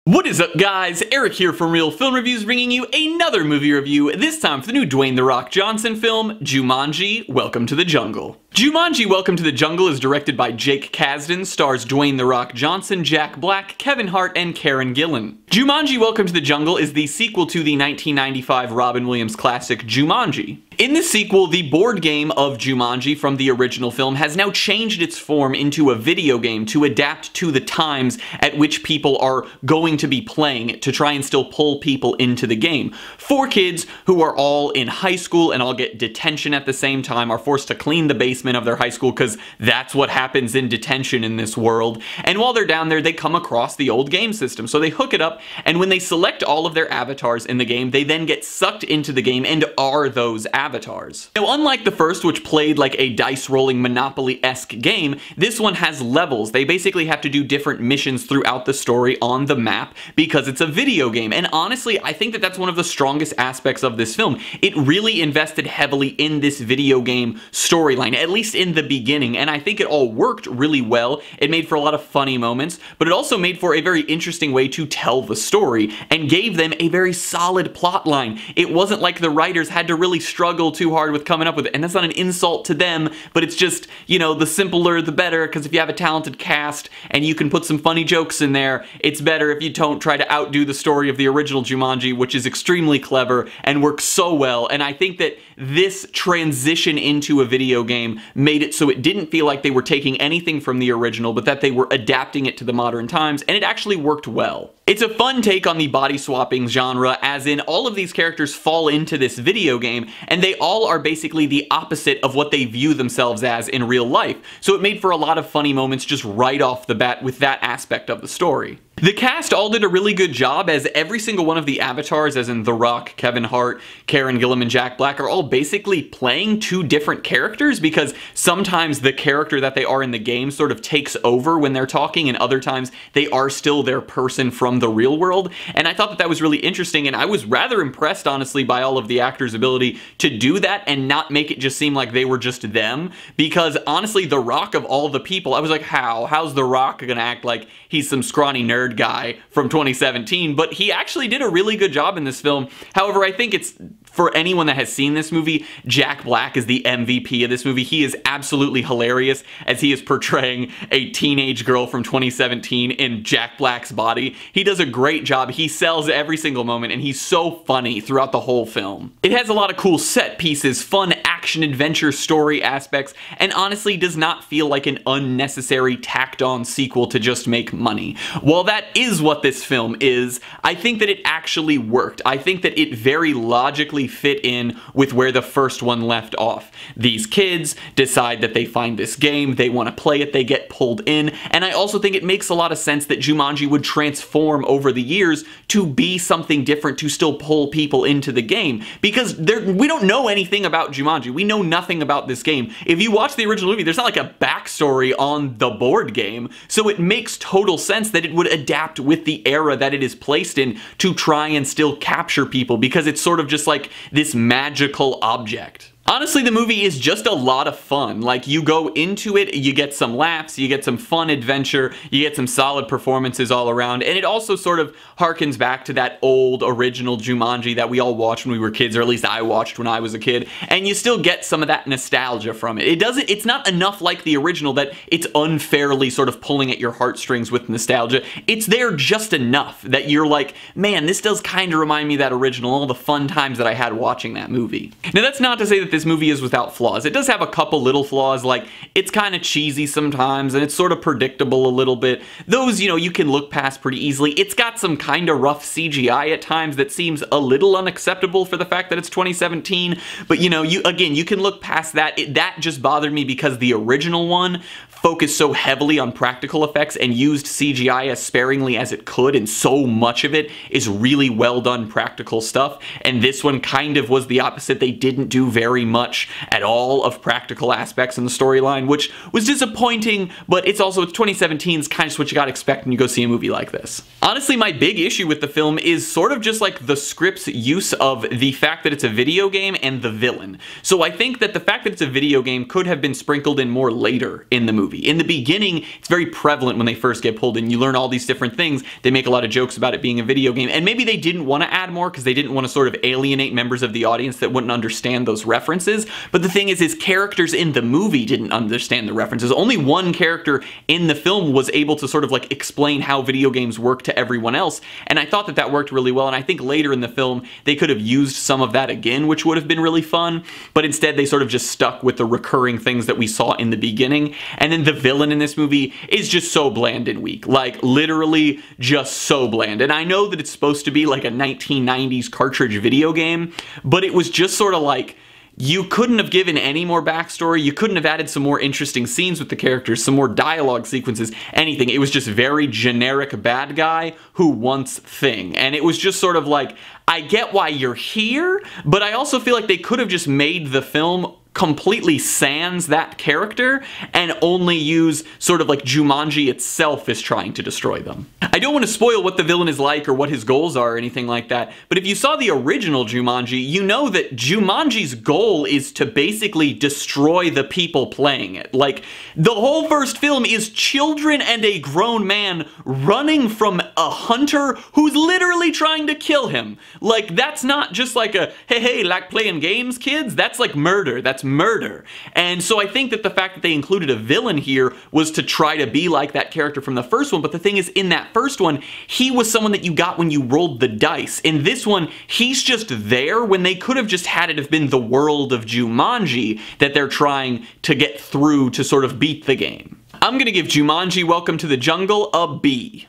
What is up, guys? Eric here from Real Film Reviews, bringing you another movie review, this time for the new Dwayne "The Rock" Johnson film, Jumanji: Welcome to the Jungle. Jumanji: Welcome to the Jungle is directed by Jake Kasdan, stars Dwayne "The Rock" Johnson, Jack Black, Kevin Hart, and Karen Gillan. Jumanji: Welcome to the Jungle is the sequel to the 1995 Robin Williams classic Jumanji. In the sequel, the board game of Jumanji from the original film has now changed its form into a video game to adapt to the times at which people are going to be playing it, to try and still pull people into the game. 4 kids who are all in high school and all get detention at the same time are forced to clean the basement of their high school because that's what happens in detention in this world. And while they're down there, they come across the old game system. So they hook it up, and when they select all of their avatars in the game, they then get sucked into the game and are those avatars. Now, unlike the first, which played like a dice-rolling Monopoly-esque game, this one has levels. They basically have to do different missions throughout the story on the map because it's a video game. And honestly, I think that that's one of the strongest aspects of this film. It really invested heavily in this video game storyline, at least in the beginning, and I think it all worked really well. It made for a lot of funny moments, but it also made for a very interesting way to tell the story and gave them a very solid plot line. It wasn't like the writers had to really struggle too hard with coming up with it, and that's not an insult to them, but it's just, you know, the simpler the better, because if you have a talented cast and you can put some funny jokes in there, it's better if you don't try to outdo the story of the original Jumanji, which is extremely clever and works so well. And I think that this transition into a video game made it so it didn't feel like they were taking anything from the original, but that they were adapting it to the modern times, and it actually worked well. It's a fun take on the body swapping genre, as in all of these characters fall into this video game, and they all are basically the opposite of what they view themselves as in real life. So it made for a lot of funny moments just right off the bat with that aspect of the story. The cast all did a really good job, as every single one of the avatars, as in The Rock, Kevin Hart, Karen Gillan, and Jack Black, are all basically playing 2 different characters, because sometimes the character that they are in the game sort of takes over when they're talking, and other times they are still their person from the real world. And I thought that that was really interesting, and I was rather impressed, honestly, by all of the actors' ability to do that and not make it just seem like they were just them, because honestly, The Rock of all the people, I was like, how's The Rock gonna act like he's some scrawny nerd guy from 2017? But he actually did a really good job in this film. However, I think it's, for anyone that has seen this movie, Jack Black is the MVP of this movie. He is absolutely hilarious as he is portraying a teenage girl from 2017 in Jack Black's body. He does a great job. He sells every single moment, and he's so funny throughout the whole film. It has a lot of cool set pieces, fun action-adventure story aspects, and honestly does not feel like an unnecessary tacked-on sequel to just make money. While that is what this film is, I think that it actually worked. I think that it very logically fit in with where the first one left off. These kids decide that they find this game, they want to play it, they get pulled in, and I also think it makes a lot of sense that Jumanji would transform over the years to be something different, to still pull people into the game, because we don't know anything about Jumanji. We know nothing about this game. If you watch the original movie, there's not like a backstory on the board game, so it makes total sense that it would adapt with the era that it is placed in to try and still capture people, because it's sort of just like this magical object. Honestly, the movie is just a lot of fun. Like, you go into it, you get some laughs, you get some fun adventure, you get some solid performances all around, and it also sort of harkens back to that old original Jumanji that we all watched when we were kids, or at least I watched when I was a kid, and you still get some of that nostalgia from it. It's not enough like the original that it's unfairly sort of pulling at your heartstrings with nostalgia. It's there just enough that you're like, man, this does kind of remind me of that original, all the fun times that I had watching that movie. Now, that's not to say that this movie is without flaws. It does have a couple little flaws, like it's kind of cheesy sometimes and it's sort of predictable a little bit. Those, you know, you can look past pretty easily. It's got some kind of rough CGI at times that seems a little unacceptable for the fact that it's 2017, but you know, you can look past that. That just bothered me because the original one focused so heavily on practical effects and used CGI as sparingly as it could, and so much of it is really well done practical stuff, and this one kind of was the opposite. They didn't do very much at all of practical aspects in the storyline, which was disappointing, but it's 2017 is kind of what you gotta expect when you go see a movie like this. Honestly, my big issue with the film is sort of just like the script's use of the fact that it's a video game and the villain. So I think that the fact that it's a video game could have been sprinkled in more later in the movie. movie. In the beginning, it's very prevalent when they first get pulled in. You learn all these different things. They make a lot of jokes about it being a video game, and maybe they didn't want to add more because they didn't want to sort of alienate members of the audience that wouldn't understand those references. But the thing is characters in the movie didn't understand the references. Only one character in the film was able to sort of like explain how video games work to everyone else, and I thought that that worked really well, and I think later in the film they could have used some of that again, which would have been really fun, but instead they sort of just stuck with the recurring things that we saw in the beginning. And then the villain in this movie is just so bland and weak, like literally just so bland. And I know that it's supposed to be like a 1990s cartridge video game, but it was just sort of like, you couldn't have given any more backstory, you couldn't have added some more interesting scenes with the characters, some more dialogue sequences, anything. It was just very generic bad guy who wants thing. And it was just sort of like, I get why you're here, but I also feel like they could have just made the film completely sans that character and only use sort of like Jumanji itself is trying to destroy them. I don't want to spoil what the villain is like or what his goals are or anything like that, but if you saw the original Jumanji, you know that Jumanji's goal is to basically destroy the people playing it. Like, the whole first film is children and a grown man running from a hunter who's literally trying to kill him. Like, that's not just like a, hey, like playing games, kids? That's like murder. That's murder. And so I think that the fact that they included a villain here was to try to be like that character from the first one, but the thing is, in that first one, he was someone that you got when you rolled the dice. In this one, he's just there when they could have just had it have been the world of Jumanji that they're trying to get through to sort of beat the game. I'm gonna give Jumanji Welcome to the Jungle a B.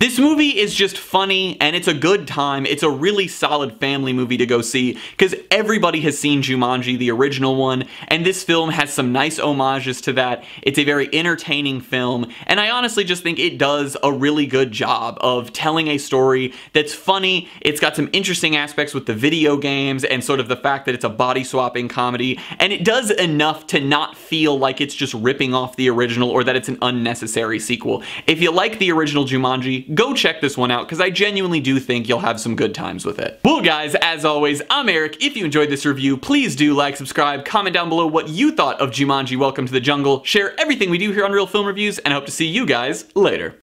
This movie is just funny, and it's a good time. It's a really solid family movie to go see, because everybody has seen Jumanji, the original one, and this film has some nice homages to that. It's a very entertaining film, and I honestly just think it does a really good job of telling a story that's funny. It's got some interesting aspects with the video games, and sort of the fact that it's a body-swapping comedy, and it does enough to not feel like it's just ripping off the original, or that it's an unnecessary sequel. If you like the original Jumanji, go check this one out, because I genuinely do think you'll have some good times with it. Well guys, as always, I'm Eric. If you enjoyed this review, please do like, subscribe, comment down below what you thought of Jumanji Welcome to the Jungle, share everything we do here on Real Film Reviews, and I hope to see you guys later.